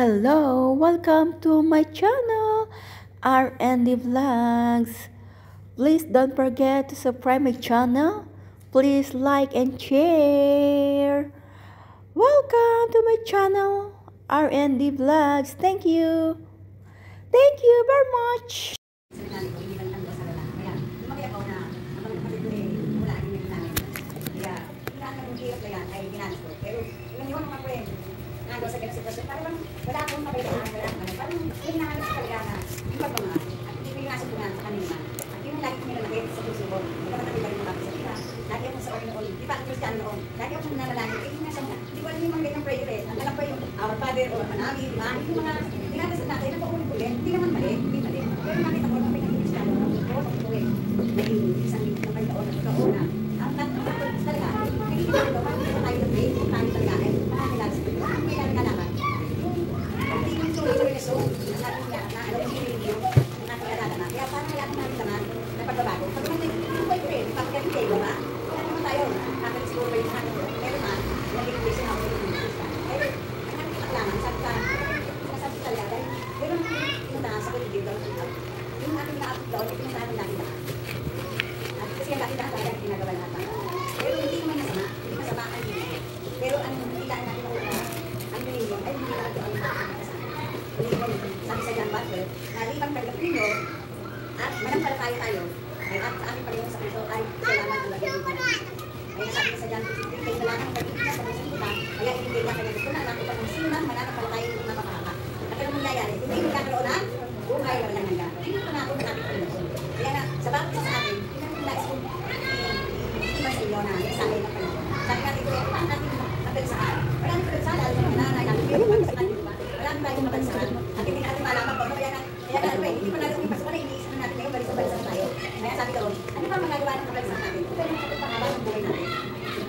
Hello, welcome to my channel, R&D Vlogs. Please don't forget to subscribe my channel. Please like and share. Welcome to my channel, R&D Vlogs. Thank you. Thank you very much. Nando sa ganung sitwasyon, parang wala akong mabailaan, parang yung nahanap sa talaga na yung pagmamahal at hindi ko yung nasupunan sa kanila at yung lagi ko nilalagay sa puso ko, hindi ka matatiba rin mga sa kanila. Lagi ako sa orin noon, di ba ako Kristiyano noon, lagi ako nananalangin, eh yung nasa mga, di ko alam yung mga ganyang prayer, ang alam ko yung Our Father o Manami, di ba? Yung mga dinadasal natin, na paulit-ulit, hindi naman mali, hindi mali. Pero nakita ko, mga pinag-Kristiyano, naging isang lingkod na pagkaon na totoo na ang natutulog talaga, nakikita ko, paano tayo nag-pray, kung tayo talaga ay makakilala sa Pilipinas. So, nasabi niya na alam yung video ng ating alala na. Kaya parang kaya natin naman na pagbabago. Pag naman yung boyfriend, pagkat kayo ba? Kaya naman tayo, nakakit siguro ba yung ating ko. Pero man, naging question ako yung Krista. Pero, ang ating kaklaman, sabi ka, sinasabi talaga, dahil meron yung nasa ko dito, yung ating naapit doon, ito yung natin lagi lahat. At kasi ang lagi lahat talaga ang ginagawa natin. Pero hindi naman nasama, hindi masama ang hindi. Pero ang hilaan natin ako na, ang ninyo, ay hindi natin ang sabi sa John Butler, na libang pagdating nyo at manampalataya tayo ay at sa aming Panginoon sa Kristo ay kailangan ang lagay ng Panginoon. Kaya sabi sa John 15, kaya kailangan ang pagdating niya sa mga kita, kaya ibigay niya kanya gusto na natin upang sino man mananampalataya ng mga makakaka. At anong mangyayari? Hindi magkakaroon ng buhay na walang hanggan. Hindi pa natin ang ating Panginoon. Kaya na, sa bawat isa sa atin, pinag-nais kong iba sa inyo na isangay ng Panginoon. Sabi natin, kaya paano natin mabalisahan? Marami ko rin sana, alam mo na nanay, natin yung mabalisahan dito ba? Marami tayong mabalisahan. At hindi natin malaman po, kaya hindi pa natin yung pasukan, iniisip na natin ngayon, balisahan tayo. Kaya sabi doon, ano ba magagawa ng kabalisahan natin? Kung pwede natin pangalaman ng buhay natin.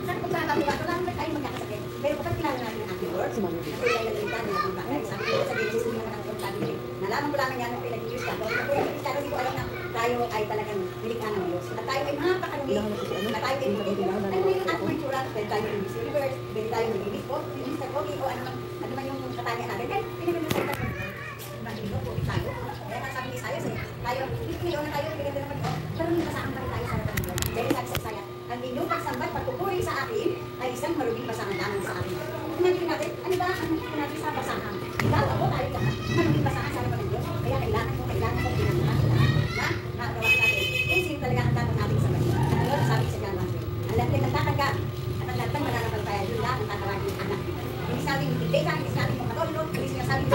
Saan kung pangalaman natin, wala naman tayo magkakasakit. Pero kapag kilala natin ang ating Lord, at ilalalitan na kung bakit, sabi ko sa Genesis, hindi naman ang pagkakas. Nalaman ko lang yan ng pinag-Kristiyano. Kung Kristiyano, hindi ko alam na tayo ay talagang nilikha ng Diyos. At tayo ay mapakalungin, na tayo ay magiging. Ano yung ating tsura, pwede tayo ng Miss Universe, pwede tayo mag-ibig po, yung Mr. Pogi, o ano man yung katanya natin. Kaya pinag-Kristiyano tayo. Kaya sabi ni Isaiah, tayo, hindi na tayo, pinaganda naman ito, pero hindi pasahan pa rin tayo sa harapan ng Diyos. Dahil sabi sa Isaiah, ang inyong pagsambat, pagpupuri sa akin, ay isang marubing basahan lamang sa akin. Kung natin natin, ano ba ang natin sa basahan? Ikaw, ako, tayo ka, marubing basahan sa harapan ng Diyos. Kaya kailangan ko pinagdahan na nakagawa natin. Kung sino talaga ang dapat natin sa Diyos. At ano, sabi sa John 1, ang lahat ay nagtatanggap, at ang lahat ng mananampalataya, yun lang ang tatawagin ng anak. Hindi sabing bigay hindi sabing pagkatulog, hindi sinasabing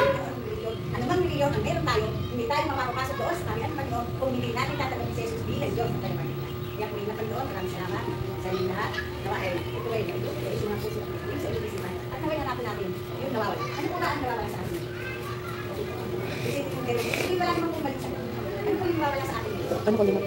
ano bang reliyon ang meron tayo, hindi tayo mapapapasok doon sa kami at Panginoon kung hindi natin tatanggapin si Jesus bilang Diyos at tayo magiging. Kaya po na Panginoon, maraming salamat sa inyong lahat. Nawa ay ito ay ito mga puso sa inyong isipan. At naway hanapin natin yung nawawala. Ano po ba ang nawawala sa atin? Kasi hindi wala namang bumalik sa atin. Ano po yung nawawala sa atin? Ano ko naman?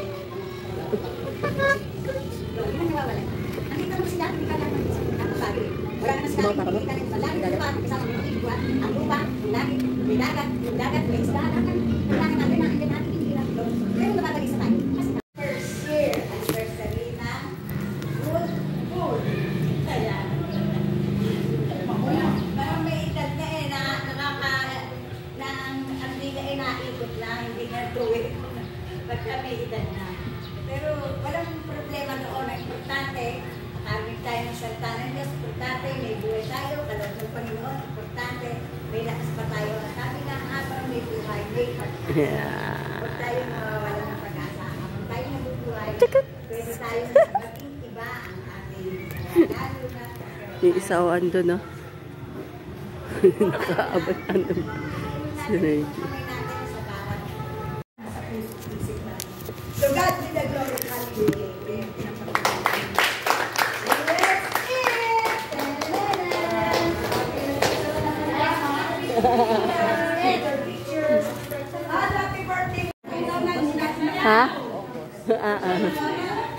Hindi na nawawala. Nandito mo sila, hindi ka lang ang bagay. Wala naman sila, hindi ka lang sa langit na lupa, kasama ng mga ang lupa, ang langit, may dagat, yung dagat, may isda, kailangan natin na hindi natin hinihirap doon. Pero nababalik sa tayo. Kasi first year, anniversary na good food. Kaya, parang may edad na na ang hindi na naikot na, hindi na tuwid. Pagka may edad na. Pero walang problema doon. Ang importante, makamit tayo ng salita ng Diyos. Importante, may buhay tayo, kaloob ng Panginoon. Importante, may lakas pa tayo. Sabi na habang may buhay, may pag-asa. Huwag tayo mawawala ng pag-asa. Habang tayo nabubuhay, pwede tayo maging iba ang ating lalo na. Yung isawan doon, no? Nakaabot ano. Sinay. So God be the glory. Hallelujah. Ha?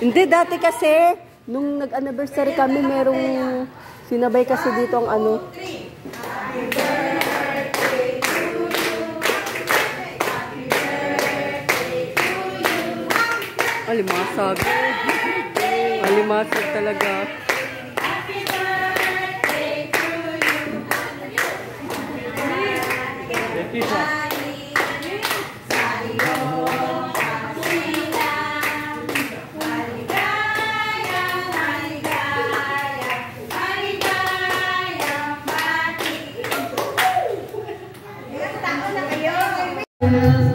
Hindi, dati kasi, nung nag-anniversary kami, merong sinabay kasi dito ang ano. Alimasag. Alimasag talaga. Yes.